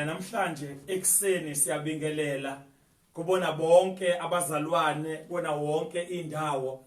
namhlanje ekseni siyabingelela kubona bonke abazalwane bona wonke indawo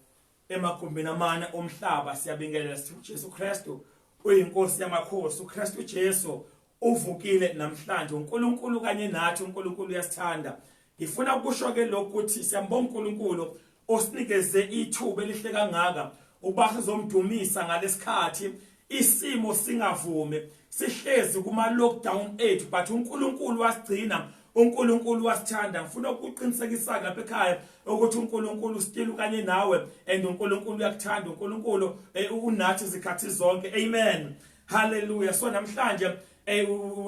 emagumbini amane omhlaba. Siyabingelela sithi uJesu Kristu uyinkosi yamakhosi. uKristu Jesu uvukile namhlanje. uNkulunkulu kanye nathi, uNkulunkulu uyasithanda. Ngifuna ukusho ke lokuthi siyambonga uNkulunkulu osinikeze ithuba elihle kangaka ukuba sizomdumisa ngalesikhathi isimo singavumi sihlezi kuma lockdown ethu, but uNkulunkulu wasigcina, uNkulunkulu wasithanda. Ngifuna ukuqinisekisa lapha ekhaya ukuthi uNkulunkulu still kanye nawe and uNkulunkulu uyakuthanda. uNkulunkulu unathi izikhathi zonke. Amen. Hallelujah. So namhlanje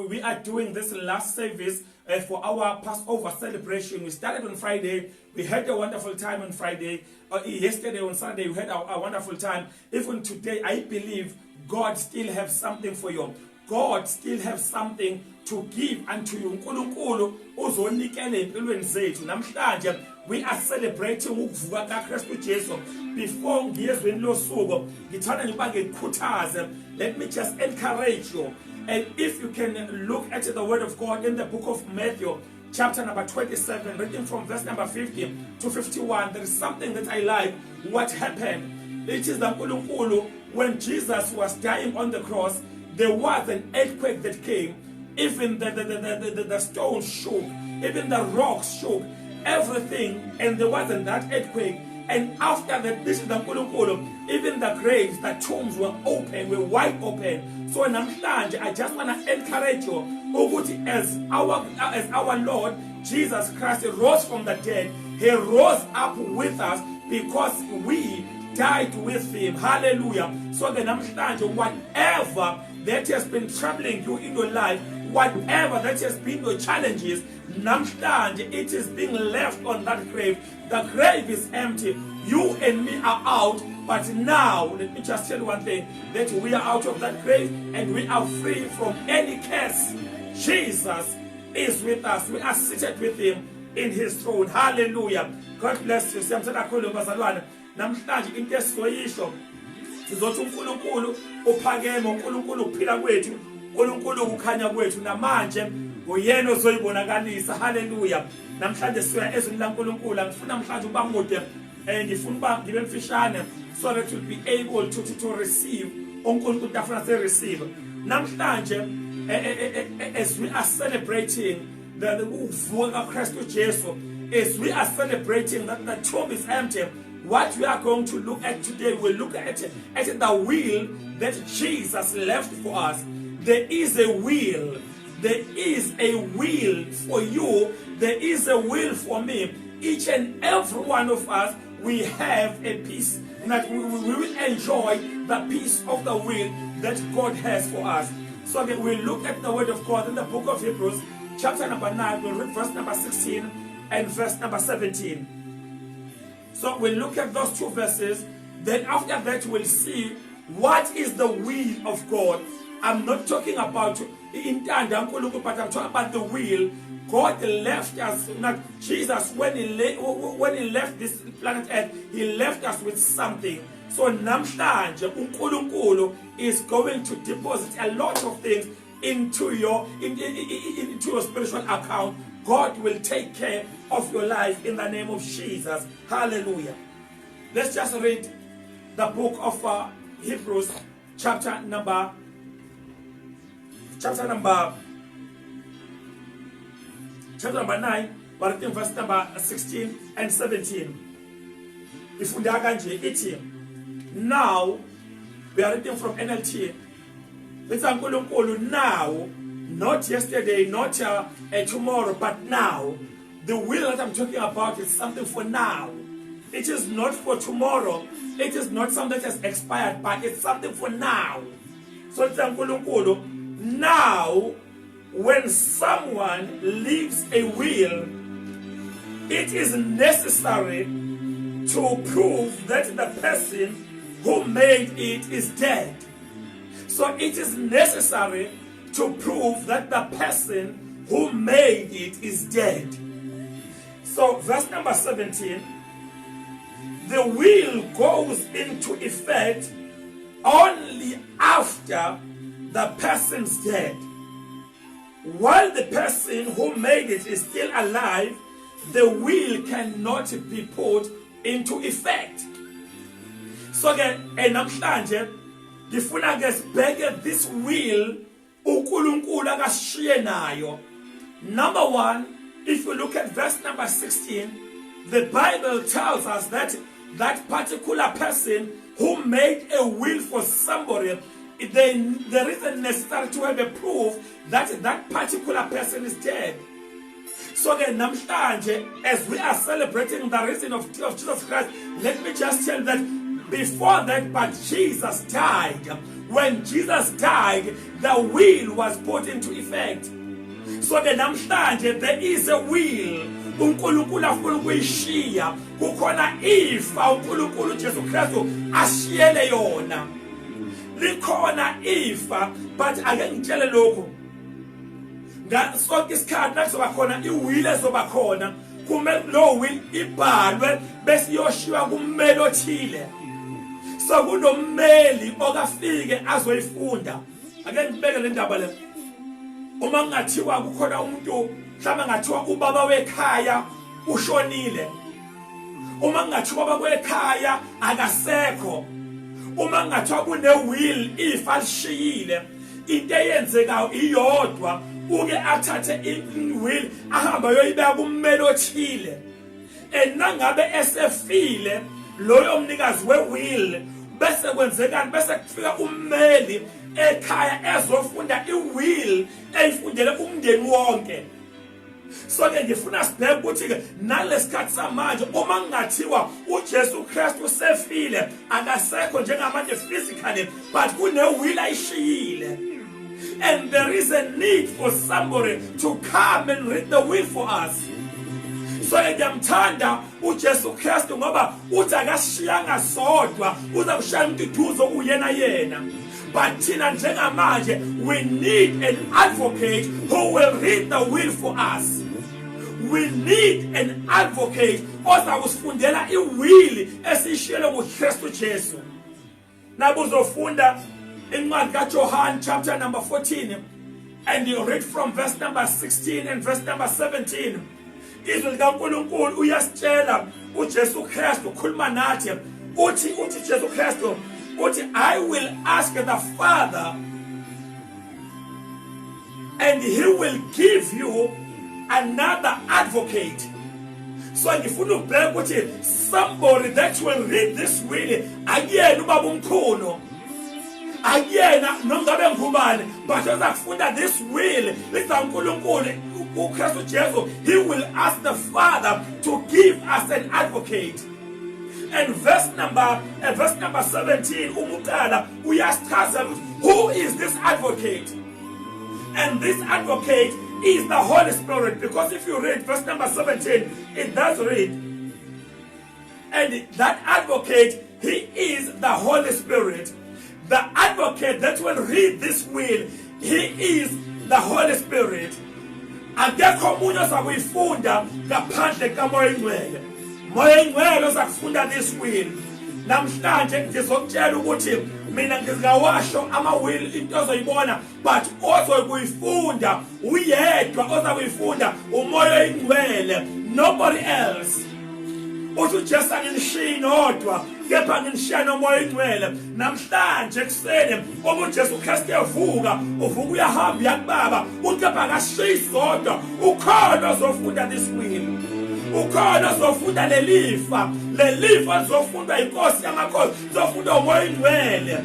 we are doing this last service for our Passover celebration. We started on Friday. We had a wonderful time on Friday. Yesterday on Sunday we had a wonderful time. Even today I believe God still has something for you. God still has something to give unto you. uNkulunkulu uzonikela empilweni zethu. Namhlanje we are celebrating ukuvuka kaKristu Jesu. Before ngiyezweni losuku ngithanda ngiba ngikhuthaze, let me just encourage you. And if you can look at the word of God in the book of Matthew chapter number 27, reading from verse number 50 to 51, there is something that I like. What happened? It is the uNkulunkulu, when Jesus was dying on the cross, there was an earthquake that came. Even the stones shook, even the rocks shook, everything, and there wasn't that earthquake. And after that, this is the uNkulunkulu, even the graves, the tombs were open, were wide open. So namhlanje I just want to encourage you ukuthi as our Lord Jesus Christ rose from the dead, he rose up with us because we died with him. Hallelujah. So then namhlanje, whatever that has been troubling you in your life, whatever that has been your challenges, namhlanje it is being left on that grave. The grave is empty. You and me are out. But now, let me just tell you one thing, that we are out of that grave and we are free from any curse. Jesus is with us. We are seated with him in his throne. Hallelujah. God bless you. Siyamthanda kakhulu bazalwane. Namhlanje into esizoyisho sizothi uNkulunkulu uphakeme, uNkulunkulu uphila kwethu, uNkulunkulu ukukhanya kwethu, namanje uyena ozoyibonakalisa. Hallelujah. Namhlanje siya ezweni laNkulunkulu. Angifuna namhlanje uba mude ngifuna uba ngibe mfishane so that you'll be able to receive uNkulunkulu afuna se receive. Namhlanje as we are celebrating the ukuvuka kaKristu Jesu, as we are celebrating that the tomb is empty, what we are going to look at today, we'll look at the will that Jesus left for us. There is a will. There is a will for you. There is a will for me. Each and every one of us, we have a peace. That we will enjoy the peace of the will that God has for us. So that we look at the word of God in the book of Hebrews, chapter number 9, we'll read verse number 16 and verse number 17. So we'll look at those two verses. Then after that, we'll see what is the will of God. I'm not talking about intanda uNkulunkulu, but I'm talking about the will. God left us, not Jesus, when he left this planet Earth, he left us with something. So namhlanje uNkulunkulu is going to deposit a lot of things into your spiritual account. God will take care of your life in the name of Jesus. Hallelujah. Let's just read the book of Hebrews, chapter number 9, but in verse number 16 and 17. Ifunda kanje ithi, now we are reading from NLT. It's uNkulunkulu now, not yesterday, not tomorrow, but now. The will that I'm talking about is something for now. It is not for tomorrow. It is not something that has expired, but it's something for now. So it's uNkulunkulu now. When someone leaves a will, it is necessary to prove that the person who made it is dead. So it is necessary to prove that the person who made it is dead. So verse number 17, the will goes into effect only after the person's dead. while the person who made it is still alive, the will cannot be put into effect. So ke namhlanje ngifuna ke sibheke this will uNkulunkulu akashiye nayo. Number 1, if you look at verse number 16, the Bible tells us that that particular person who made a will for somebody, there isn't necessary to have a proof that that particular person is dead. So again, namhlanje, as we are celebrating the risen of Jesus Christ, let me just tell you that before that, but Jesus died. When Jesus died, the will was put into effect. So again, namhlanje, there is a will. uNkulunkulu afuna ukuyishiya, kukhona ifa uNkulunkulu Jesu Kristu ashiyele yona. Likhona ifa, but ake ngitshele lokho. Sonke isikhathi nakuzoba khona iwill ezoba khona, kumele lo will ibhalwe bese iyoshiwa kummeli othile. So kunommeli okafike azoyifunda. Ake ngibeke le ndaba le. Uma ngathiwa kukhona umuntu mhlawumbe ngathiwa ubaba wekhaya ushonile. Uma ngathiwa ubaba wekhaya akasekho. Uma ngathiwa kune will ifa lishiyile, into eyenzekayo iyodwa, uke athathe i-will ahamba yoyibeka kummeli othile. Nangabe esefile loyo mnikazi we-will, bese kwenzekani, bese kufika ummeli ekhaya ezofunda i-will eyifundele umndeni wonke. So ke ngifuna sibheke ukuthi ke nalesikhathi samanje uma ngathiwa uJesu Kristu sefile akasekho njengamanje physically, but kune will ayishiyile, and there is a need for somebody to come and read the will for us. So ngiyamthanda uJesu Kristu ngoba uthi akashiyanga sodwa, uza kushaya umuntu duzo uyena yena. But thina njengamanje, we need an advocate who will read the will for us. We need an advocate ozakusifundela iwill esishiyelwe kuKristu Jesu. Nabuzofunda incwadi kaJohn chapter number 14, and you read from verse number 16 and verse number 17. Izwi likaNkulunkulu uyasitshela uJesu Kristu ukhuluma nathi, uthi Jesu Kristu uthi, I will ask the Father and he will give you another advocate. So ngifuna ukubheka ukuthi somebody that will read this will akuyena ubaba omkhulu, akuyena nongabe ngubani, but uzakufunda this will likaNkulunkulu uKristu Jesu. He will ask the Father to give us an advocate. And verse number 17, umukala uyasichaza who is this advocate? And this advocate is the Holy Spirit, because if you read verse number 17, it does read, and that advocate, he is the Holy Spirit. The advocate that will read this will, he is the Holy Spirit. Akekho omunye ozakuyifunda ngaphandle kaMoya Oyingcwele. Moya Oyingcwele uzakufunda this will. Namhlanje ngizokutshela ukuthi mina ngizawasho ama-will into ozoyibona, but ozokuyifunda uyedwa ozakuyifunda uMoya Oyingcwele, nobody else. Uthi uJesu anginishini odwa, kepha nginishiya noMoya Oyingcwele. Namhlanje ekuseni uma uJesu Kristu evuka, uvuka uyahamba uyakubaba, ukepha akashiyi sodwa, ukhona ozofunda this will. Ukhona ozofunda lelifa lizofundwa inkosi yamakhosi, zofunda uMoya Oyingcwele.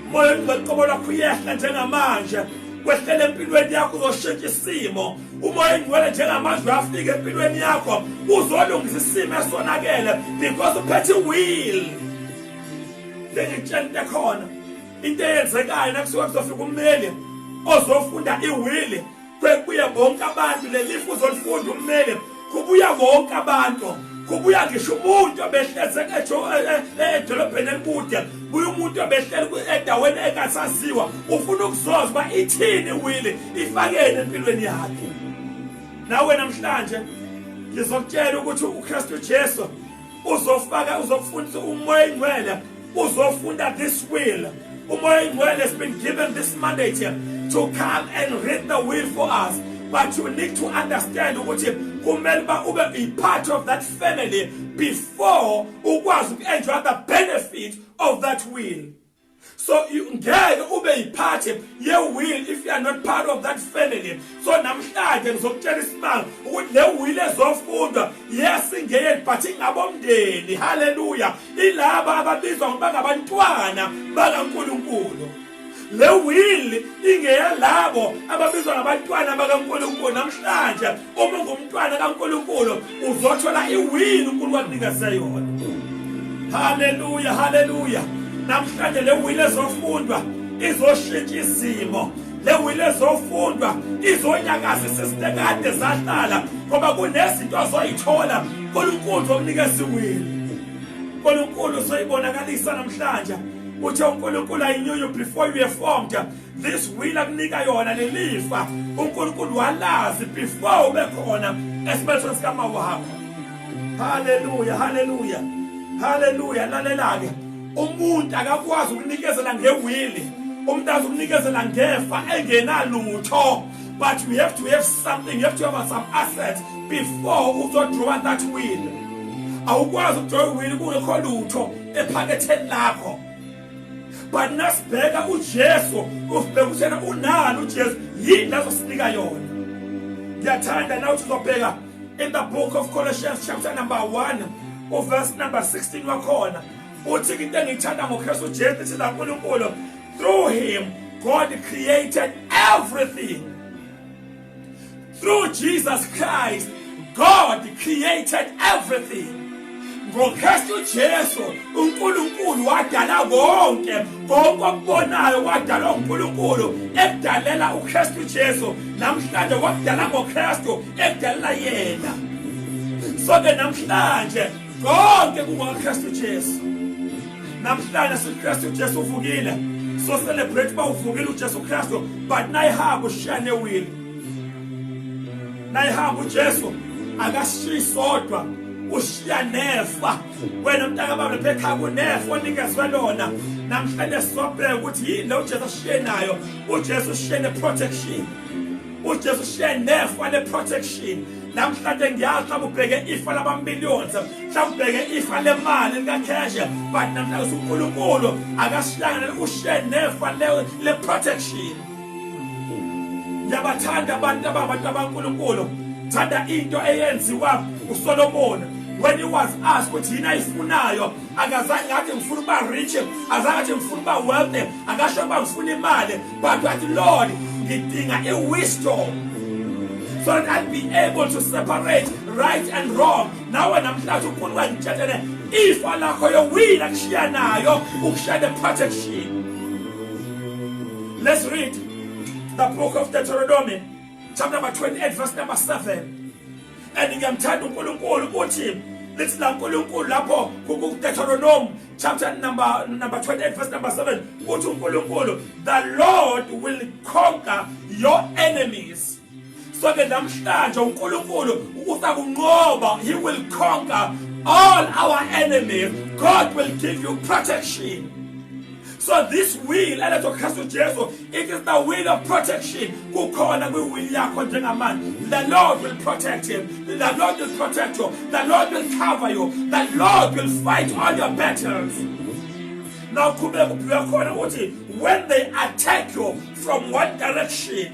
Umoya Oyingcwele qobo lakho uyehla njengamanje, kwehlele empilweni yakho uzoshintsha isimo. Umoya Oyingcwele njengamanje uyafika empilweni yakho uzolungisa isimo esonakele, because uphethe will. Ngikutshela into ekhona, into eyenzekayo nakusuka kuzofika ummeli ozofunda iwill, kubuye bonke abantu, lelifa uzolifunda ummeli, kubuya bonke abantu, kubuya ngisho umuntu obehleze edolobheni elikude, buya umuntu obehlele endaweni engasaziwa, ufuna ukuzozwa uba ithini will, ifakeni empilweni yakhe. Nawe namhlanje ngizokutshela ukuthi uKristu Jesu uzokufundisa uMoya Oyingcwele, uzofunda this will. Umoya Oyingcwele has been given this mandate here. to come and read the will for us. But you need to understand ukuthi kumele ube be part of that family before ukwazi enjoy the benefit of that will. So you ngeke ube part ye will if you are not part of that family. So namhlanje ngizokutshela isimanga ukuthi le will ezofundwa yes ingeke but ingabomndeni. Hallelujah. Ilaba ababizwa ngoba ngabantwana bakaNkulunkulu. Le will ingeyalabo ababizwa ngabantwana bakaNkulunkulu. Namhlanje uma ungumntwana kaNkulunkulu uzothola iwill uNkulunkulu akunikeze yona. Hallelujah, hallelujah. Namhlanje le will ezofundwa izoshintsha izimo. Le will ezofundwa izonyakaza sesitekade zahlala ngoba kunezinto azoyithola uNkulunkulu zokunikeza iwill. uNkulunkulu soyibonakalisa namhlanje uthi uNkulunkulu I knew you before you were formed. This will akunika yona lelifa uNkulunkulu walazi before ube khona esibelethweni sikama wakho. Hallelujah, hallelujah, hallelujah. Lalela-ke umuntu akakwazi ukunikezela ngewili, umuntu azokunikezela ngefa engenalutho. But you have to have something, you have to have some assets before uzodraw that will. Awukwazi ukudraw iwill kungekho lutho ephaketheni lakho. But nasibheka uJesu ufika uthena unalo uJesu yini azosinika yona. Ngiyathanda na uzobheka in the book of Colossians chapter number 1 or verse number 16 wakhona uthi into engiyithanda ngoKristu Jesu ithi la uNkulunkulu through him God created everything. Through Jesus Christ God created everything. NgoKristu Jesu uNkulunkulu wadala konke okubonayo wadala uNkulunkulu edalela uKristu Jesu namhlanje wadala ngoKristu edalela yena. So ke namhlanje konke kungoKristu Jesu. Namhlanje uKristu Jesu uvukile. So celebrate ba uvukile uJesu Kristu but nayihamba ushane will. Nayihamba uJesu akashisodwa ushiya nefa. Wena mntaka baba bekhaya kunefa onikezwe lona. Namhlanje sobheka ukuthi yini lo uJesu ashiye nayo. uJesu ushiye neprotection. uJesu ushiye nefa leprotection. Namhlanje ngiyazi xa ubheke ifa labamillions, xa ubheke ifa lemali likakheshe, but namhlanje uNkulunkulu akashiyana ushiye nefa leprotection. Ngiyabathanda abantu abaNkulunkulu. Thanda into eyenziwa uSolomon when he was asked ukuthi yini ayifunayo, akazange athi ngifuna ukuba rich, azange athi ngifuna ukuba wealthy, akasho ukuba ngifuna imali, but wathi Lord ngidinga wisdom so that I'll be able to separate right and wrong. Nawe namhlanje uNkulunkulu angitshele ifa lakho yowili akushiya nayo ukushiya the protection. Let's read the book of Deuteronomy chapter number 28 verse number 7. And ngiyamthanda uNkulunkulu uthi lithi la uNkulunkulu lapho kuDeuteronomy chapter number 28 verse number 7 uthi uNkulunkulu the Lord will conquer your enemies. So ke namhlanje uNkulunkulu uzakunqoba, he will conquer all our enemies. God will give you protection. So this will eletho Kristu Jesu, it is the will of protection. Kukhona kwiwill yakho njengamanje. The Lord will protect him. The Lord will protect you. The Lord will cover you. The Lord will fight all your battles. Now kubeka uphiwa khona uthi when they attack you from one direction,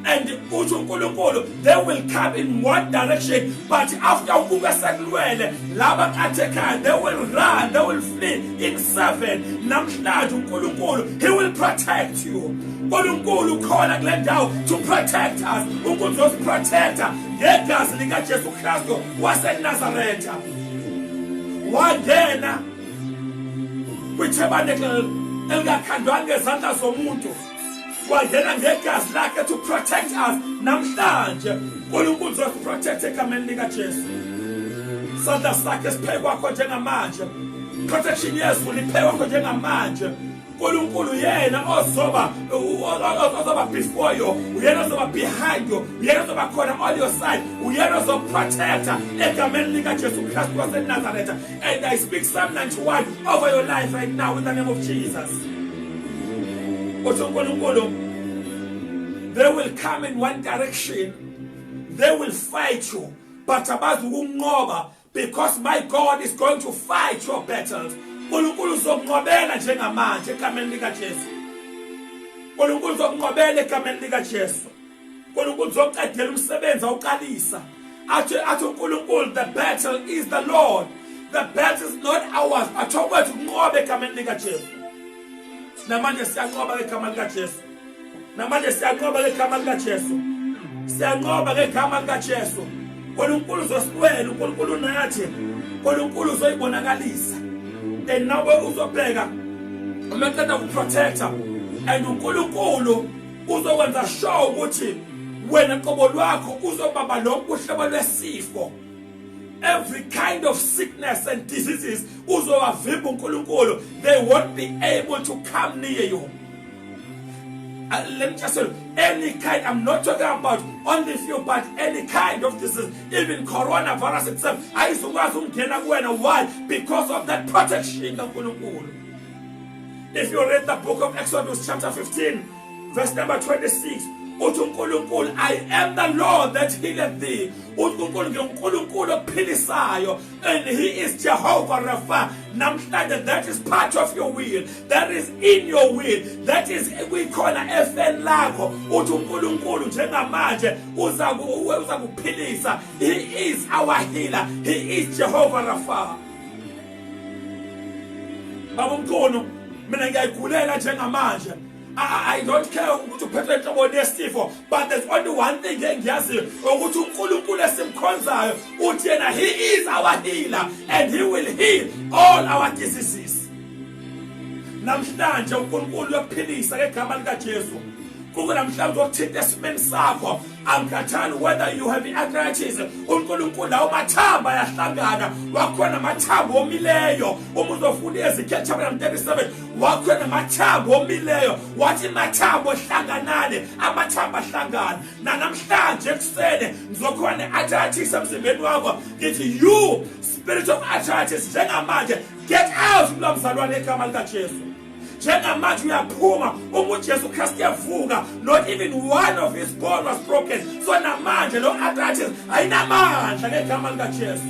and uthi uNkulunkulu they will come in one direction, but after ukuba sekulwele laba attacker they will run, they will flee in 7. Namhlanje uNkulunkulu he will protect you. uNkulunkulu khona kule ndawo to protect us. uNkulunkulu protector ngegazi lika Jesu Kristu waseNazaretha. Wangena kwitabernacle elingakhandwa ngezandla zomuntu, wangena ngegazi lakhe to protect us. Namhlanje uNkulunkulu uzokuprotect egameni lika Jesu. Sandla sakhe siphe kwakho njengamanje. Protection yesu liphe kwakho njengamanje. uNkulunkulu yena ozoba before you, uyena ozoba behind you, uyena ozoba khona on your side, uyena ozoprotecta egameni lika Jesu Kristu waseNazaretha. And I speak Psalm 91 over your life right now in the name of Jesus. They will come in one direction. They will fight you. But because my God is going to fight your battles. Unkulunkulu uzokunqobela njengamanje egameni lika Jesu. Unkulunkulu uzokunqobela egameni lika Jesu. Unkulunkulu uzoqedela umsebenzi awuqalisa. Athi uNkulunkulu, the battle is the Lord. The battle is not ours. But okwethu kunqobe egameni lika Jesu. Namanje siyanqoba ngegama lika Jesu. Namanje siyanqoba ngegama lika Jesu. Siyanqoba ngegama lika Jesu. Unkulunkulu uzosiwela, uNkulunkulu nathi. Unkulunkulu uzoyibonakalisa. And now uzobheka umaqeda ukuprotector and uNkulunkulu uzokwenza sure ukuthi wena qobo lwakho uzobaba lonke uhlobo lwesifo. Every kind of sickness and diseases uzowavimba uNkulunkulu. They won't be able to come near you. Let me just say, any kind, I'm not talking about only few, but any kind of disease, even coronavirus itself. Why? Because of that protection of uNkulunkulu. If you read the book of Exodus chapter 15, verse number 26, uNkulunkulu, I am the Lord that healeth thee. uNkulunkulu ophilisayo, and he is Jehovah Rapha. Namhlanje, that is part of your will. That is in your will. That is kuyikhona efeni lakho. uNkulunkulu njengamanje uzakuphilisa. He is our healer. He is Jehovah Rapha. Baba mkhulu, mina ngiyayigulela njengamanje. I don't care ukuthi uphethwe inhlobo lesifo, but there's only one thing engiyaziyo ukuthi uNkulunkulu esimkhonzayo uthi yena he is our healer and he will heal all our diseases. Namhlanje uNkulunkulu uyaphilisa ngegama lika Jesu. Namhlanje ukuthinta esimeni sakho, angikhathali whether you have arthritis. uNkulunkulu lawo mathamba ayahlangana, wakhona amathambo omileyo. Uma uzofunda Ezekiel chapter 37, wakhona amathambo omileyo, wathi mathambo hlanganane, amathambo ahlangana. Namhlanje ekuseni ngizokhona arthritis emzimbeni wakho. Ngithi you spirit of arthritis njengamanje, get out kulo mzalwane egama lika Jesu. Njengamanje uyaphuma, uJesu Kristu yavuka, not even one of his bones was broken. So namanje lo arthritis ayinamandla ngegama lika Jesu.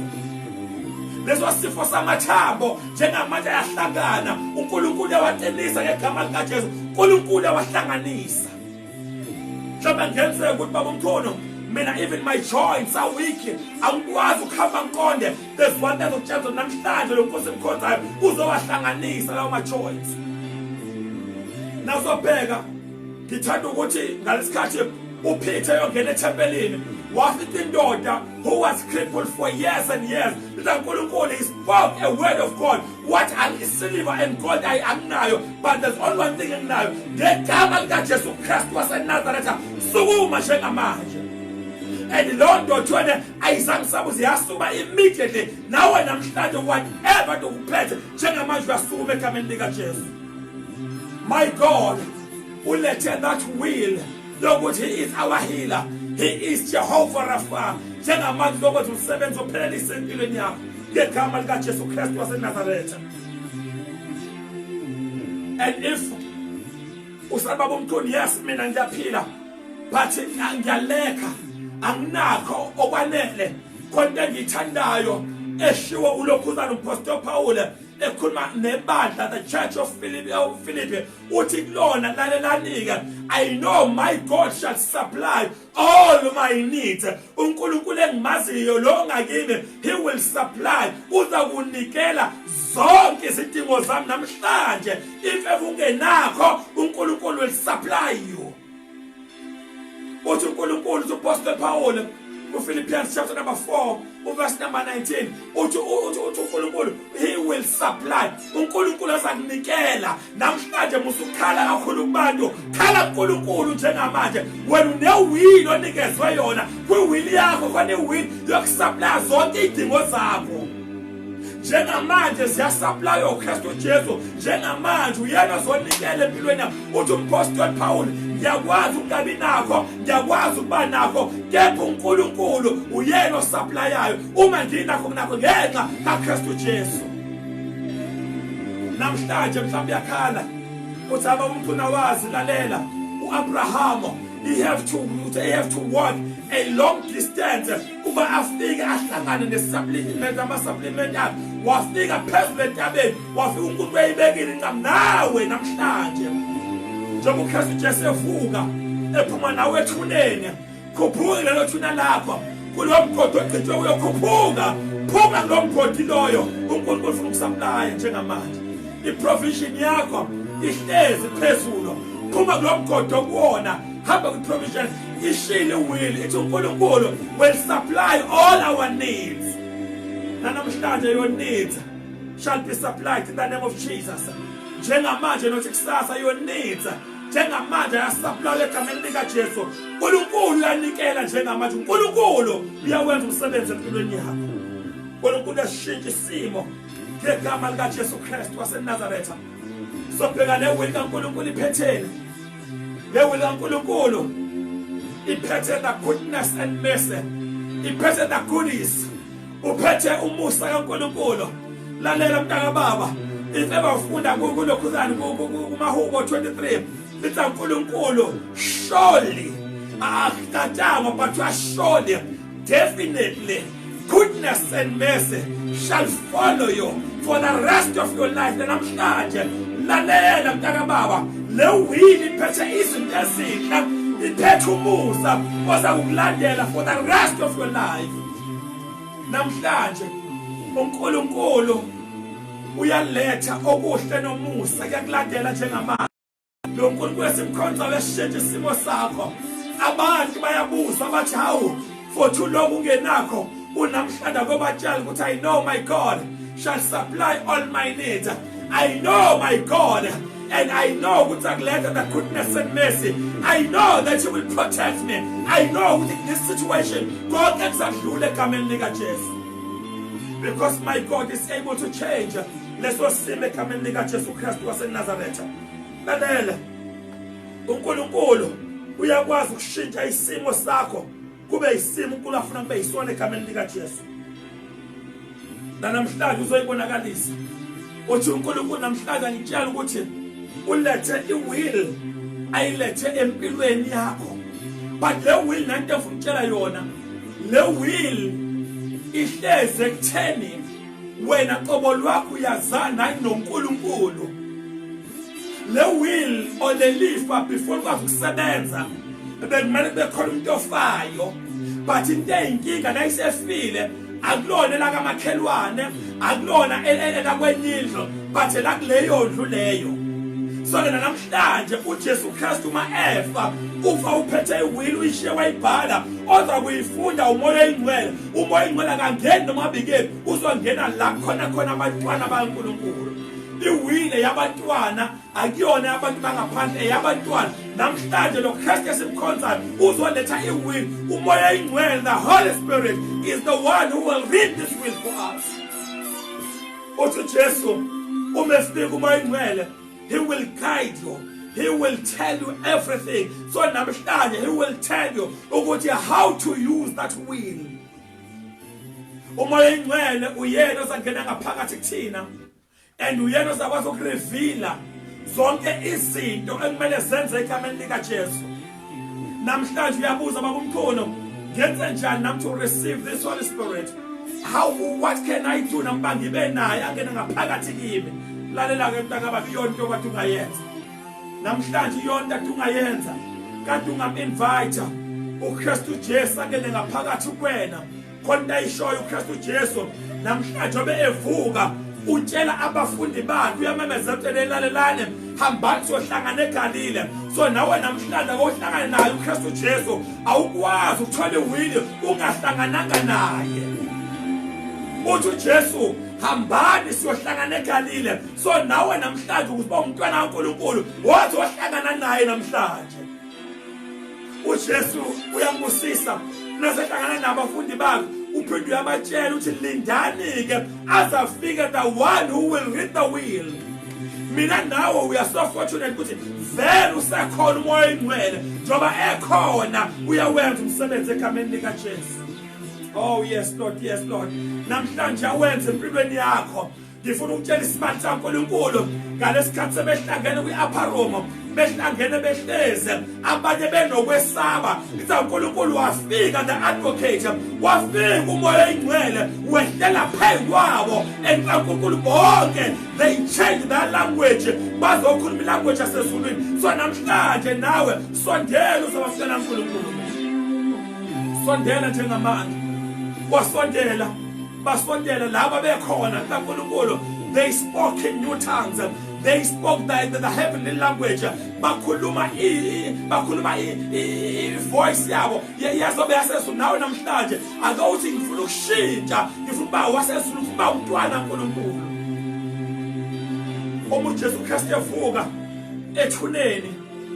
Leso sifo samathambo njengamanje ayahlangana, uNkulunkulu yawatenisa ngegama lika Jesu. uNkulunkulu yawahlanganisa. Mhlawumbe ngenzeka ukuthi baba umkhono, mina even my joints are weak. Angikwazi ukuhamba ngiqonde. There's one thing uJesu namhlanje lo Nkosi emkhonzayo uzowahlanganisa lawo ma joints. Nawuzobheka, ngithanda ukuthi ngalesikhathi uPeter yongena ethempelini, wafica indoda who was crippled for years and years. uNkulunkulu, he spoke a word of God. What silver and gold anginayo, but there's only one thing enginayo. Ngegama lika Jesu Kristu waseNazaretha, sukuma njengamanje. And Lord ndoda ayizangisaba uziyasuma immediately. Nawe namhlanje whatever ukuphethe njengamanje uyasukuma egameni lika Jesu. My God, will let that will. Lord, he is our healer. He is Jehovah Rapha. Njengamanje lokho umsebenzi ophelelisa empilweni yakho ngegama lika Jesu Kristu waseNazaretha. And if usaba bomthoni, yes, mina ngiyaphila, but ngiyaleka, anginakho okwanele konke ngithandayo eshiwo ulokhuzana uPaster Paul ekhuluma nebandla, the church of Philippi, uthi kulona lalelanika, I know my God shall supply all my needs. uNkulunkulu engimaziyo lo ngakimi, he will supply, uzakunikela zonke izidingo zami namhlanje. If ungenakho, uNkulunkulu will supply you. Uthi uNkulunkulu uPaster Paul Philippians chapter number 4, verse number 19. uNkulunkulu, he will supply. uNkulunkulu azakunikela. Namhlanje musukhala kakhulu kubantu, khala uNkulunkulu njengamanje. Wena unewili onikezwe yona, kwiwili yakho kwanewili yokusupply zonke izidingo zakho. Njengamanje siyasupply uKristu Jesu. Njengamanje uyena ozonikela empilweni yakho. Uthi uMaster Paul, ngiyakwazi ukukabi nakho, ngiyakwazi ukuba nakho, kepha uNkulunkulu uyena osupplyayo. Uma nginakho kunakho ngenxa kaKristu Jesu. Namhlanje mhlawumbe yakhala uthi abamkhona wazi lalela uAbraham he have to walk a long distance kuba afike ahlangane nesupplement ama-supplement akhe wafika phezulu entabeni wafika uNkulunkulu eyibekile incam nawe namhlanje njengoba uKristu Jesu evuka ephuma nawe ethuneni khuphuka lelo thuna lakho kulo mgodi ogcitshwe uyokhuphuka phuma kulo mgodi loyo uNkulunkulu ufuna ukusaplaya njengamanje iprovision yakho ihlezi phezulu phuma kulo mgodi okuwona hamba kwiprovision ishile will ithi uNkulunkulu will supply all our needs namhlanje your needs shall be supplied in the name of Jesus njengamanje nothi kusasa your needs njengamanje yasupply egameni lika Jesu uNkulunkulu uyanikela njengamanje uNkulunkulu uyawenza umsebenzi empilweni yakho uNkulunkulu yashintsha isimo ngegama lika Jesu Kristu waseNazaretha sobheka le will kaNkulunkulu iphethene le will kaNkulunkulu iphethe the goodness and mercy iphethe the goodies uphethe umusa kaNkulunkulu lalela mntaka baba ifeba ufunda kulokhuzana kumahubo 23 lithi uNkulunkulu surely akatanga but surely definitely goodness and mercy shall follow you for the rest of your life namhlanje lalela mntaka baba le wili iphethe izinto ezinhle iphethe umusa ozakulandela for the rest of your life namhlanje uNkulunkulu uyaletha okuhle nomusa kuyakulandela njengamanje lo Nkulunkulu esimkhonza weshintsha isimo sakho abantu bayabuza bathi hawu for too long ungenakho unamhlanje kobatshela ukuthi I know my God shall supply all my needs I know my God and I know ukuthi the goodness and mercy I know that you will protect me I know in this situation God can sakudlula egameni lika Jesu because my God is able to change leso simo egameni lika Jesu Kristu waseNazaretha lalela uNkulunkulu uyakwazi ukushintsha isimo sakho kube isimo uNkulunkulu afuna kube yisona egameni lika Jesu namhlanje uzoyibonakalisa uthi uNkulunkulu namhlanje ngitshela ukuthi ulethe iwill ayilethe empilweni yakho but le will nanto ngifuna yona le will ihleze kutheni wena qobo lwakho uyazana noNkulunkulu le will olelifa before kwazi ukusebenza bekumele bekhona umuntu ofayo but into eyinkinga nayisefile akulona la kamakhelwane akulona elakwenyindlo but la kuleyo ndlu leyo so ke namhlanje uJesu Kristu efa ufa uphethe iwill uyishiye wayibhala oza kuyifunda umoya oyingcwele akangeni noma bikephi uzongena la khona abantwana baNkulunkulu iwill yabantwana akuyona abantu bangaphandle yabantwana namhlanje lo Kristu esimkhonzayo uzoletha iwill umoya oyingcwele the Holy Spirit is the one who will read this will for us uthi Jesu umefika umoya oyingcwele he will guide you he will tell you everything so namhlanje he will tell you ukuthi how to use that will umoya oyingcwele uyena ozangena ngaphakathi kuthina and uyena ozakwazi ukureveala zonke izinto ekumele zenze egameni lika Jesu namhlanje uyabuza babumkhulu ngenze njani nami to receive this Holy Spirit what can I do namba ngibe naye angena ngaphakathi kimi lalela ke mntaka baba yonto kwathi ungayenza namhlanje yonto athi ungayenza kanti ungam-invite uKristu Jesu angene ngaphakathi kuwena khona ayishoyo uKristu Jesu namhlanje obe evuka utshela abafundi bakhe uyamemezela ukuthi lalelane hambani sohlangana eGalile so nawe namhlanje awuhlangane naye uKristu Jesu awukwazi ukuthola iwili ungahlangananga naye uthi uJesu hambani siyohlangana eGalile so nawe namhlanje ukuba umntwana kaNkulunkulu wathi wahlangana naye namhlanje uJesu uyambusisa nasehlangana nabafundi bakhe uphinde uyabatshela uthi lindani ke azafika the one who will read the will mina nawe we are so fortunate ukuthi vele usekhona umoya oyingcwele njoba ekhona uyawenza umsebenzi egameni lika Jesu oh yes Lord namhlanje awenze empilweni yakho ngifuna ukutshela isibani saNkulunkulu ngalesikhathi sebehlangene kwi-upper room behlangene behleze abanye benokwesaba ithi uNkulunkulu wafika the advocate wafika umoya oyingcwele wehlela phezu kwabo uNkulunkulu bonke they change their language bazokhuluma ilanguage yasezulwini so namhlanje nawe sondela uzobafika uNkulunkulu sondela njengamanje wasondela basondela laba bekhona kaNkulunkulu they spoke in new tongues they spoke the heavenly language bakhuluma voice yabo yazobe yasezulu nawe namhlanje akawuthi ngifuna ukushintsha ngifuna uba wasezulu ngifuna uba umntwana kaNkulunkulu Jesu Kristu evuka ethuneni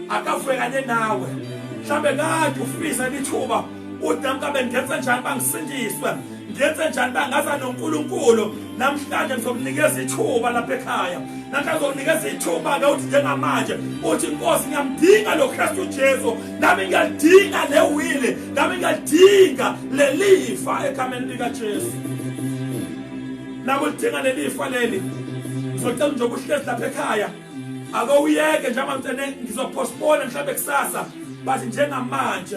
akavuke kanye nawe mhlambe kade ufisa lithuba udamkabe ngenze njani bangisindiswe ngenze njani bangaza noNkulunkulu namhlanje ngizokunikeza ithuba lapha ekhaya namhlanje ngizokunikeza ithuba ke uthi njengamanje uthi Nkosi ngiyamdinga lo Kristu Jesu nami ngiyadinga lewili nami ngiyadinga lelifa egameni lika Jesu nakulidinga lelifa leli ngizocela nje ukuhlezi lapha ekhaya akawuyeke njengamanje ngizopostpone mhlawumbe kusasa bathi njengamanje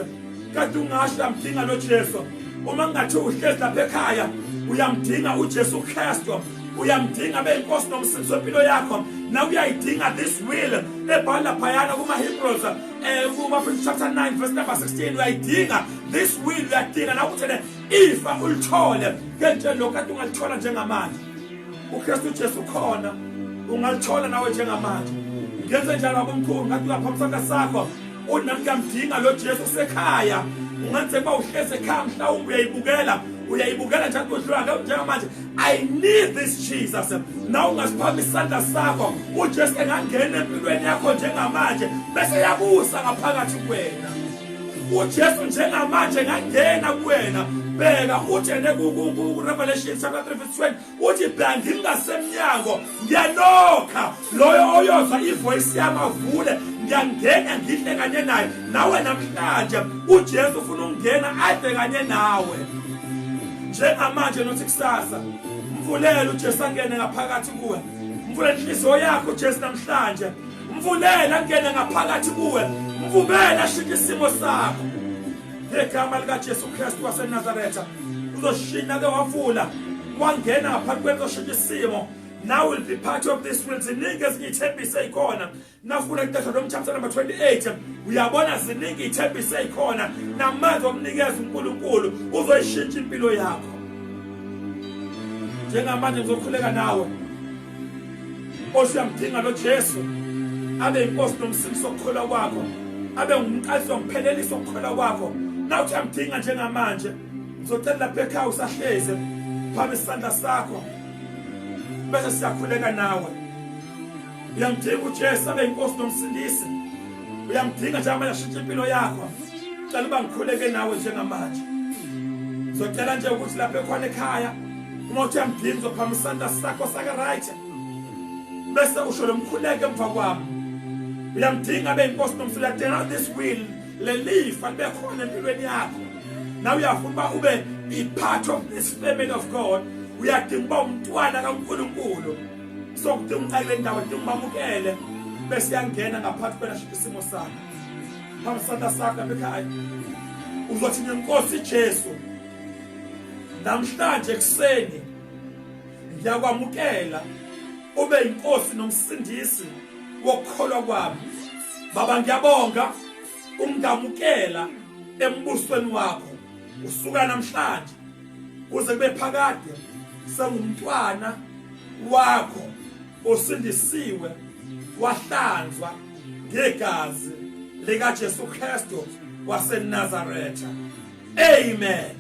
kade ungasho amdinga lo Jesu uma ngathi uhlezi lapha ekhaya uyamdinga uJesu Kristu uyamdinga beyinkosi nomsindisi wempilo yakho na uyayidinga this will ebhala phayana kuma Hebrews kuma chapter 9 verse number 16 uyayidinga this will uyadinga na ukuthi ifa ulithole nje lokade ungalithola njengamanje uKristu Jesu khona ungalithola nawe njengamanje ngenze njalo akumkhulu ngathi lapha sakho unami ngiyamdinga lo Jesu sekhaya ungenze ba uhleze ekhaya mhlawumbe uyayibukela njalo kodwa njengamanje I need this Jesus na ungasiphambi isandla sakho uJesu engangena empilweni yakho njengamanje bese yabusa ngaphakathi kuwena uJesu njengamanje ngangena kuwena bheka uthi ku Revelation chapter 3:20 uthi bhanga ngingasemnyango ngiyanokha loyo oyozwa ivoice yami avule ngiyangena ngihle kanye naye nawe namhlanje uJesu ufuna ukungena ade kanye nawe njengamanje nothi kusasa mvulele uJesu angene ngaphakathi kuwe mvulele inhliziyo yakho uJesu namhlanje mvulele angene ngaphakathi kuwe mvubela ashintshe isimo sakho ngegama lika Jesu Kristu waseNazaretha uzoshina ke wavula wangena ngaphakathi kwethu ushintshe isimo now will be part of this will ziningi ezingithembise ikhona nafuna ukuthatha chapter number 28 uyabona ziningi ithembise ikhona namandla omnikeza uNkulunkulu uzoyishintsha impilo yakho njengamanje ngizokhuleka nawe osiyamdinga lo Jesu abe inkosi nomsindisi wokukholwa kwakho abe ngumqalisi womphelelisa wokukholwa kwakho na uthi amdinga njengamanje ngizocela lapha ekhaya usahleze phambi isandla sakho bese siyakhuleka nawe uyamdinga uJesu abe inkosi nomsindisi uyamdinga njengamanje ashintshe impilo yakho cela uba ngikhuleke nawe njengamanje ngizocela nje ukuthi lapha ekhona ekhaya uma uthi amdinga uzophambi isandla sakho saka right bese usho lo mkhuleke emva kwami uyamdinga beyinkosi nomsindisi uyadinga this will lelifa libe khona empilweni yakho na uyafuna ube be part of this family of God uyadinga uba umntwana kaNkulunkulu sokudinga uqale indawo udinga umamukele bese yangena ngaphansi kwena isimo sakho phambi isandla sakho ekhaya uzothi ngenkosi Jesu namhlanje kuseni ngiyakwamukela ube inkosi nomsindisi wokukholwa kwami baba ngiyabonga ungamukela embusweni wakho usuka namhlanje kuze kube phakade sengumntwana wakho osindisiwe wahlanzwa ngegazi lika Jesu Kristu waseNazaretha amen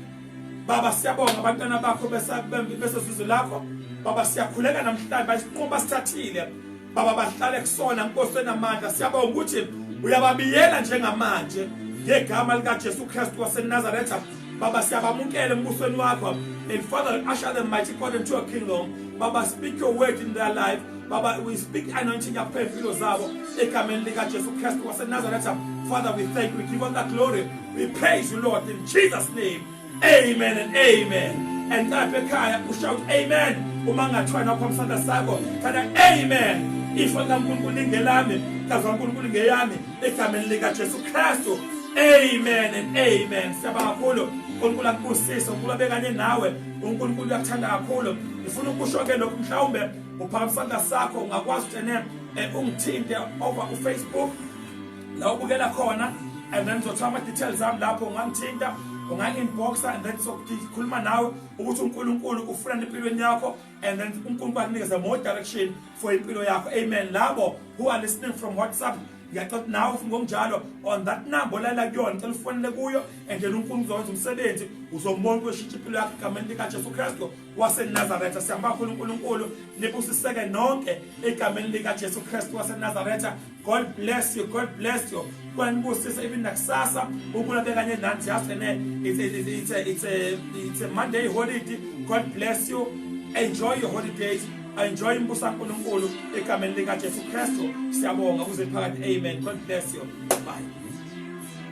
baba siyabonga abantwana bakho besizwe lakho baba siyakhuleka namhlanje basiqhubha sithathile baba bahlale kusona Nkosi enamandla siyabonga ukuthi uyababiyela njengamanje ngegama lika Jesu Kristu waseNazaretha baba siyabamukela embusweni wakho and Father usher them mighty God into a kingdom baba speak your word in their life baba we speak anointing upon empilo zabo egameni lika Jesu Kristu waseNazaretha Father we thank you we give all that glory we praise you Lord in Jesus name amen and amen and lapha ekhaya ushout amen uma ngathwana phambi sandla sakho kana amen ifa likaNkulunkulu lingelami igazi likaNkulunkulu ngeyami egameni likaJesu Kristu. Amen and amen. Siyabonga kakhulu uNkulunkulu akubusise, uNkulunkulu abekanye nawe, uNkulunkulu uyakuthanda kakhulu. Ngifuna ukusho ke lokhu, mhlawumbe uphakamisa isandla sakho ungakwazi ukuthi ungithinte over uFacebook la ubukela khona, and then ngizothola ama details ami lapho, ungangithinta unga-inboxa, and then sokukhuluma nawe ukuthi uNkulunkulu ufuna empilweni yakho, and then uNkulunkulu akunikeza more direction for impilo yakho. Amen. Labo who are listening from WhatsApp, ngiyacela nawe ufuna ngokunjalo on that number lala kuyona, ngicela ufonele kuyo, and then uNkulunkulu uzokwenza umsebenzi, uzombona kweshintsha impilo yakho egameni likaJesu Kristu waseNazaretha. Siyambonga kakhulu uNkulunkulu, nibusiseke nonke egameni likaJesu Kristu waseNazaretha. God bless you, God bless you. Kwanibusisa even nakusasa uNkulunkulu abekanye nani, just it's a Monday holiday. God bless you. Enjoy your holidays. Enjoy imbuso kaNkulunkulu egameni likaJesu Kristu. Siyabonga kuze phakathi. Amen. God bless you. Bye.